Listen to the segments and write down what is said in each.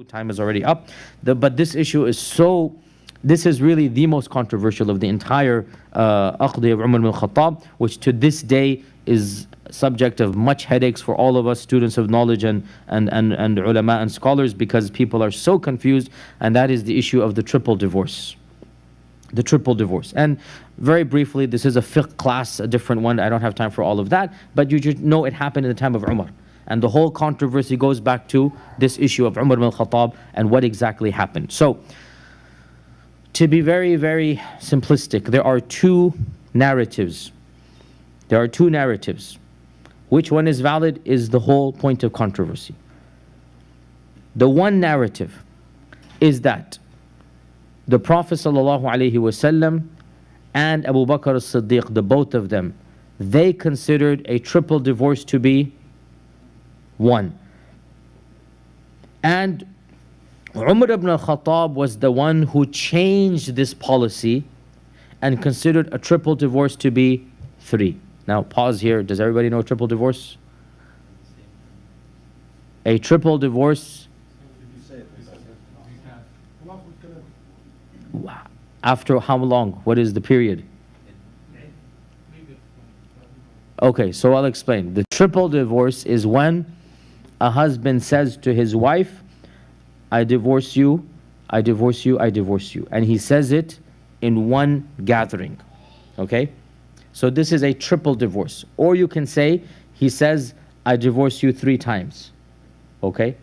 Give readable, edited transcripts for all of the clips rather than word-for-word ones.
Time is already up. But this issue is this is really the most controversial of the entire Aqdi of Umar ibn al-Khattab, which to this day is subject of much headaches for all of us, students of knowledge and ulama and scholars, because people are so confused, and that is the issue of the triple divorce. The triple divorce. And very briefly, this is a fiqh class, a different one. I don't have time for all of that, but you just know it happened in the time of Umar. And the whole controversy goes back to this issue of Umar ibn al-Khattab and what exactly happened. So, to be very, very simplistic, there are two narratives. There are two narratives. Which one is valid is the whole point of controversy. The one narrative is that the Prophet ﷺ and Abu Bakr as-Siddiq, the both of them, they considered a triple divorce to be one. And Umar ibn al-Khattab was the one who changed this policy and considered a triple divorce to be three. Now pause here. Does everybody know triple divorce? A triple divorce. After how long? What is the period? Okay, so I'll explain. The triple divorce is when a husband says to his wife, I divorce you, I divorce you, I divorce you. And he says it in one gathering. Okay? So this is a triple divorce. Or you can say, he says, I divorce you 3 times. Okay?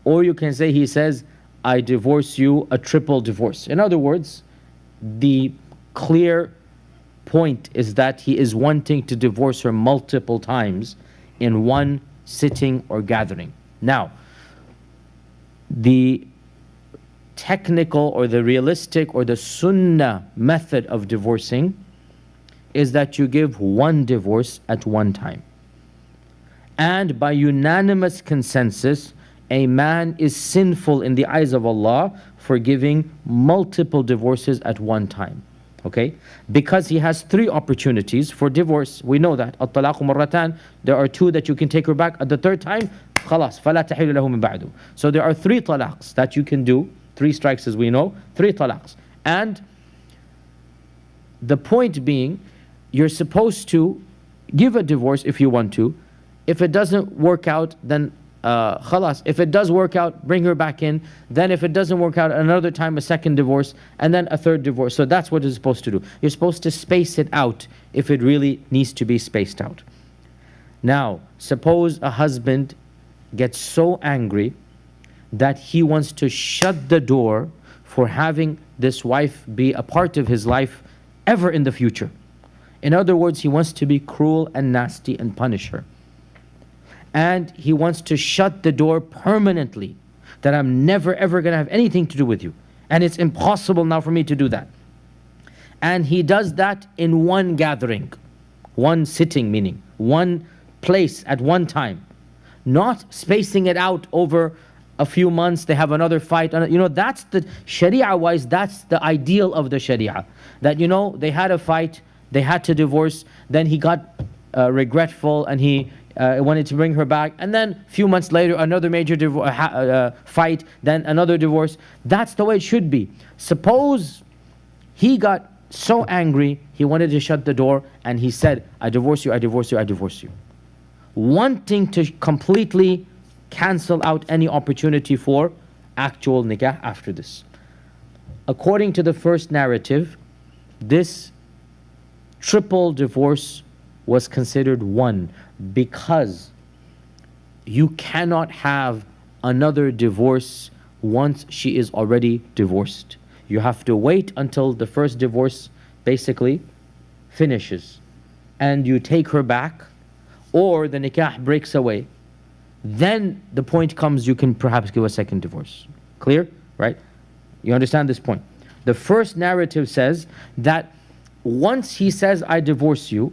Or you can say, he says, I divorce you a triple divorce. In other words, the clear point is that he is wanting to divorce her multiple times in one sitting or gathering. Now, the technical or the realistic or the sunnah method of divorcing is that you give one divorce at one time. And by unanimous consensus, a man is sinful in the eyes of Allah for giving multiple divorces at one time. Okay? Because he has 3 opportunities for divorce. We know that. At-talaqu marratan. There are 2 that you can take her back. At the 3rd time, khalas, فَلَا تَحِلُّ لَهُ مِن بَعْدُ. So there are 3 talaqs that you can do. 3 strikes as we know. 3 talaqs. And the point being, you're supposed to give a divorce if you want to. If it doesn't work out, then khalas. If it does work out, bring her back in. Then if it doesn't work out, another time a second divorce, and then a 3rd divorce. So that's what you're supposed to do. You're supposed to space it out if it really needs to be spaced out. Now, suppose a husband gets so angry that he wants to shut the door for having this wife be a part of his life ever in the future. In other words, he wants to be cruel and nasty and punish her. And he wants to shut the door permanently, that I'm never ever going to have anything to do with you. And it's impossible now for me to do that. And he does that in one gathering, one sitting, meaning one place at one time. Not spacing it out over a few months, they have another fight. You know, that's the Sharia-wise, that's the ideal of the Sharia. That, you know, they had a fight, they had to divorce, then he got regretful and he wanted to bring her back, and then a few months later another major fight, then another divorce. That's the way it should be. Suppose he got so angry he wanted to shut the door and he said, I divorce you, I divorce you, I divorce you, wanting to completely cancel out any opportunity for actual nikah after this. According to the first narrative, this triple divorce was considered one, because you cannot have another divorce once she is already divorced. You have to wait until the first divorce basically finishes and you take her back, or the nikah breaks away. Then the point comes, you can perhaps give a second divorce. Clear? Right? You understand this point? The first narrative says that once he says, I divorce you,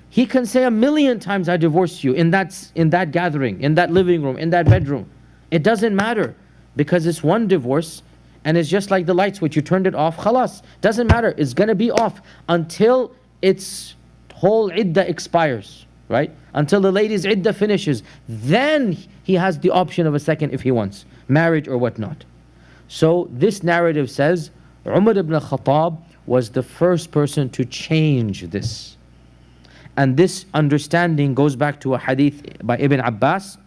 he can say 1,000,000 times, I divorce you, in that gathering, in that living room, in that bedroom. It doesn't matter, because it's one divorce, and it's just like the light switch. You turned it off, khalas. Doesn't matter. It's going to be off until its whole iddah expires, right? Until the lady's iddah finishes. Then he has the option of a second if he wants. marriage or whatnot. So this narrative says Umar ibn Khattab was the first person to change this. And this understanding goes back to a hadith by Ibn Abbas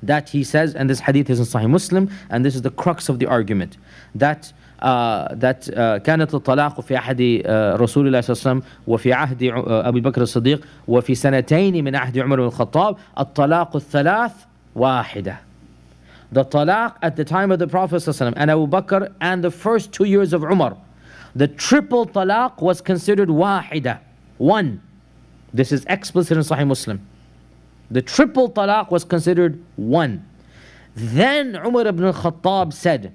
that he says, and this hadith is in Sahih Muslim, and this is the crux of the argument, that كانت الطلاق في عهد رسول الله صلى الله عليه وسلم وفي عهد أبي بكر الصديق وفي سنتين من عهد عمر بن الخطاب الطلاق الثلاث واحدة. The talaq at the time of the Prophet صلى الله عليه وسلم and Abu Bakr and the first 2 years of Umar, the triple talaq was considered wahida, one. This is explicit in Sahih Muslim. The triple talaq was considered one. Then Umar ibn al-Khattab said,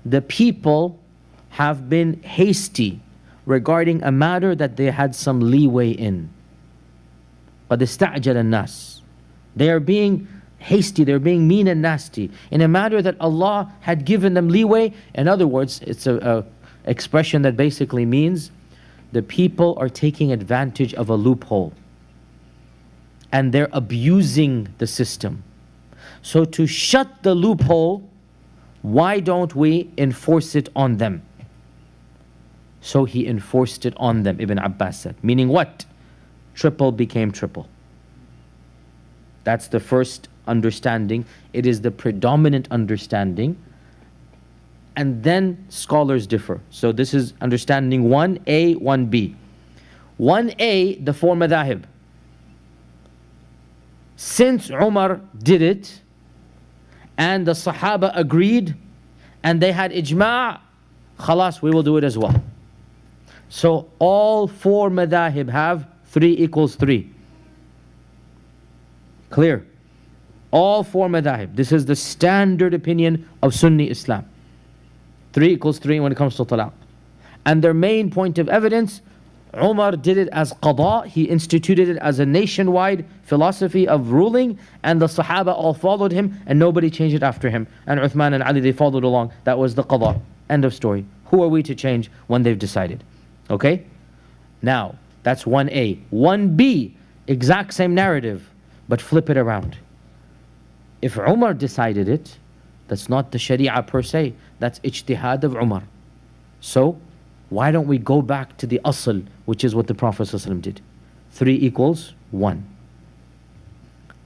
the people have been hasty regarding a matter that they had some leeway in. قَدْ اسْتَعْجَلَ النَّاسِ. They are being hasty, they're being mean and nasty in a matter that Allah had given them leeway. In other words, it's a expression that basically means the people are taking advantage of a loophole and they're abusing the system. So to shut the loophole, why don't we enforce it on them? So he enforced it on them, Ibn Abbas said. Meaning what? Triple became triple. That's the first understanding. It is the predominant understanding. And then scholars differ. So this is understanding 1A, 1B. 1A, the four madhahib. Since Umar did it, and the Sahaba agreed, and they had ijma', khalas, we will do it as well. So all four madhahib have 3 equals 3. Clear? All four madhahib. This is the standard opinion of Sunni Islam. 3 equals 3 when it comes to talaq. And their main point of evidence, Umar did it as qada, he instituted it as a nationwide philosophy of ruling, and the Sahaba all followed him, and nobody changed it after him. And Uthman and Ali, they followed along. That was the qada. End of story. Who are we to change when they've decided? Okay? Now, that's 1A. 1B, exact same narrative, but flip it around. If Umar decided it, that's not the Sharia per se, that's ijtihad of Umar. So, why don't we go back to the asl, which is what the Prophet ﷺ did? 3 equals 1.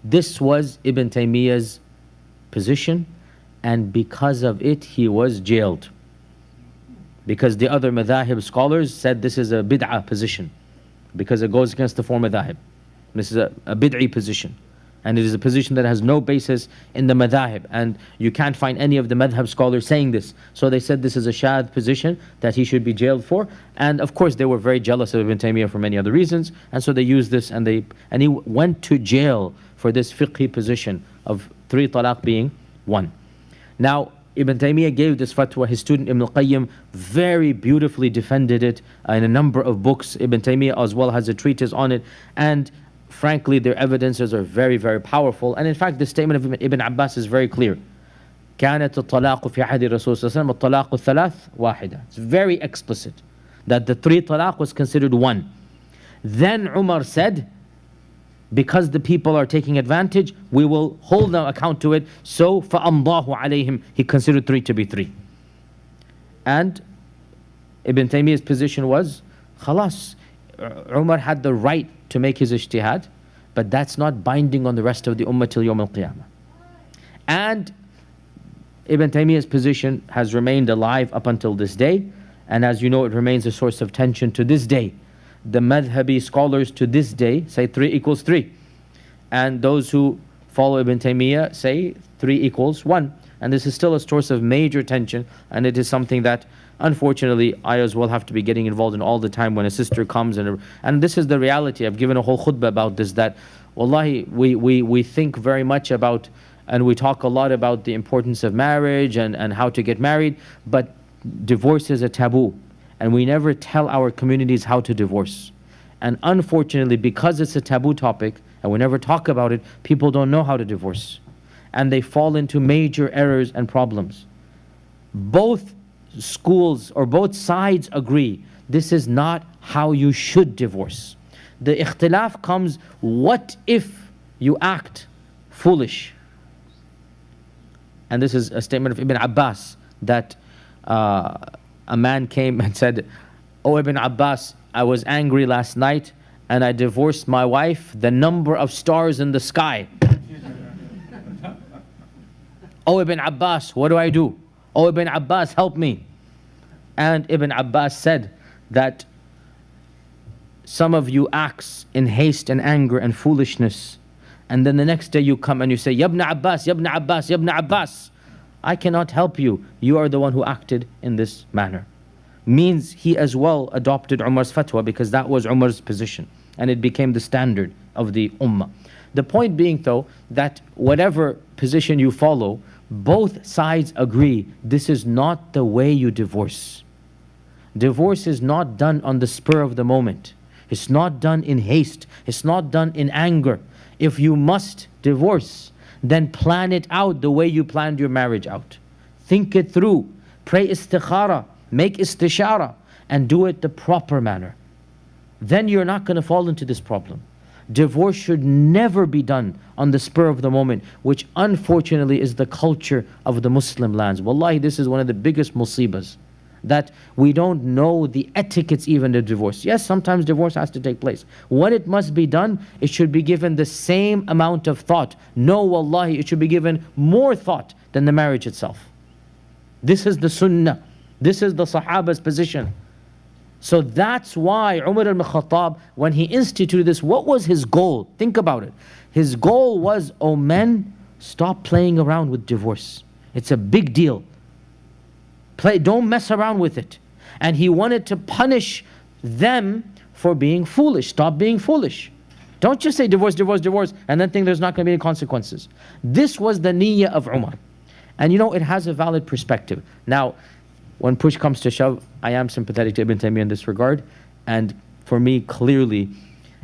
This was Ibn Taymiyyah's position, and because of it, he was jailed. Because the other madhahib scholars said this is a bid'ah position, because it goes against the four madhahib. This is a bid'i position. And it is a position that has no basis in the madhahib. And you can't find any of the madhab scholars saying this. So they said this is a shadh position that he should be jailed for. And of course they were very jealous of Ibn Taymiyyah for many other reasons. And so they used this, and he went to jail for this fiqhi position of 3 talaq being 1. Now, Ibn Taymiyyah gave this fatwa. His student Ibn al-Qayyim very beautifully defended it in a number of books. Ibn Taymiyyah as well has a treatise on it. And frankly, their evidences are very, very powerful. And in fact, the statement of Ibn Abbas is very clear. كانت الطلاق في عهد الرسول صلى الله عليه وسلم الطلاق الثلاث واحدة. It's very explicit that the 3 talaq was considered 1. Then Umar said, because the people are taking advantage, we will hold no account to it. So فَأَمْضَاهُ عَلَيْهِمْ, he considered 3 to be 3. And Ibn Taymiyyah's position was, khalas, Umar had the right to make his ijtihad, but that's not binding on the rest of the ummah till Yawm al-Qiyamah. And Ibn Taymiyyah's position has remained alive up until this day, and as you know, it remains a source of tension to this day. The madhabi scholars to this day say 3 equals 3, and those who follow Ibn Taymiyyah say 3 equals 1. And this is still a source of major tension, and it is something that unfortunately I as well have to be getting involved in all the time when a sister comes, and this is the reality. I've given a whole khutbah about this, that wallahi we think very much about, and we talk a lot about the importance of marriage and how to get married, but divorce is a taboo, and we never tell our communities how to divorce. And unfortunately, because it's a taboo topic and we never talk about it, people don't know how to divorce, and they fall into major errors and problems. Both schools or both sides agree this is not how you should divorce. The ikhtilaf comes, what if you act foolish? and this is a statement of Ibn Abbas, that a man came and said, "Oh Ibn Abbas, I was angry last night and I divorced my wife the number of stars in the sky." "Oh Ibn Abbas, what do I do? Oh Ibn Abbas, help me." And Ibn Abbas said that some of you acts in haste and anger and foolishness, and then the next day you come and you say, "Yabna Abbas, Yabna Abbas, Yabna Abbas, I cannot help you. You are the one who acted in this manner." Means he as well adopted Umar's fatwa, because that was Umar's position and it became the standard of the ummah. The point being though, that whatever position you follow, both sides agree this is not the way you divorce. Divorce is not done on the spur of the moment. It's not done in haste. It's not done in anger. If you must divorce, then plan it out the way you planned your marriage out. Think it through. Pray istikhara, make istishara, and do it the proper manner. Then you're not going to fall into this problem. Divorce should never be done on the spur of the moment, which unfortunately is the culture of the Muslim lands. Wallahi, this is one of the biggest musibas, that we don't know the etiquettes even of divorce. Yes, sometimes divorce has to take place. When it must be done, it should be given the same amount of thought. No, wallahi, it should be given more thought than the marriage itself. This is the sunnah. This is the Sahaba's position. So that's why Umar al-Khattab, when he instituted this, what was his goal? Think about it. His goal was, oh men, stop playing around with divorce. It's a big deal. Don't mess around with it. And he wanted to punish them for being foolish. Stop being foolish. Don't just say divorce, divorce, divorce, and then think there's not going to be any consequences. This was the niyyah of Umar. And you know, it has a valid perspective. Now, when push comes to shove, I am sympathetic to Ibn Taymiyyah in this regard. And for me, clearly,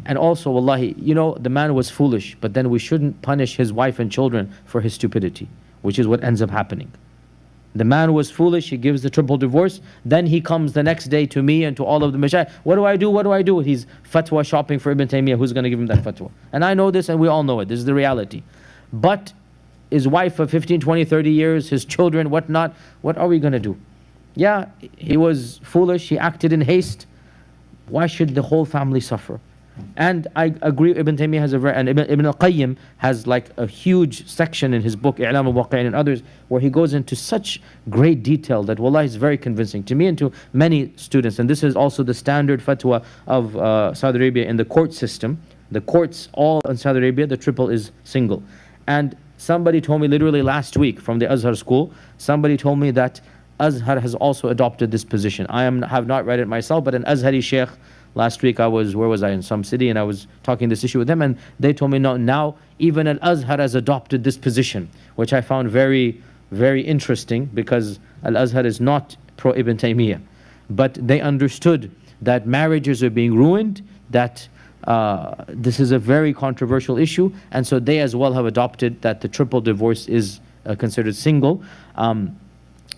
and also, wallahi, you know, the man was foolish, but then we shouldn't punish his wife and children for his stupidity, which is what ends up happening. The man was foolish, he gives the triple divorce, then he comes the next day to me and to all of the mashayikh, what do I do, what do I do? He's fatwa shopping for Ibn Taymiyyah, who's going to give him that fatwa? And I know this and we all know it, this is the reality. But his wife for 15, 20, 30 years, his children, whatnot, what are we going to do? Yeah, he was foolish, he acted in haste. Why should the whole family suffer? And I agree, Ibn Taymiyyah has and Ibn al-Qayyim has like a huge section in his book, I'lam al-Waqi'in and others, where he goes into such great detail that wallahi is very convincing to me and to many students. And this is also the standard fatwa of Saudi Arabia in the court system. The courts all in Saudi Arabia, the triple is single. And somebody told me literally last week from the Azhar school, somebody told me that Azhar has also adopted this position. I have not read it myself, but an Azhari sheikh, last week where was I, in some city, and I was talking this issue with them, and they told me, no, now even Al-Azhar has adopted this position, which I found very, very interesting, because Al-Azhar is not pro-Ibn Taymiyyah. But they understood that marriages are being ruined, that this is a very controversial issue, and so they as well have adopted that the triple divorce is considered single.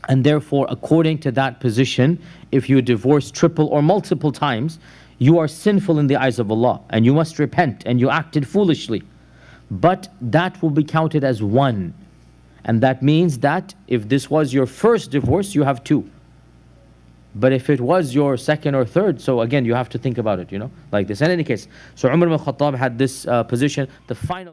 And therefore, according to that position, if you divorce triple or multiple times, you are sinful in the eyes of Allah, and you must repent, and you acted foolishly. But that will be counted as one. And that means that if this was your first divorce, you have two. But if it was your second or third, so again, you have to think about it, you know, like this. In any case, so Umar ibn Khattab had this position. The final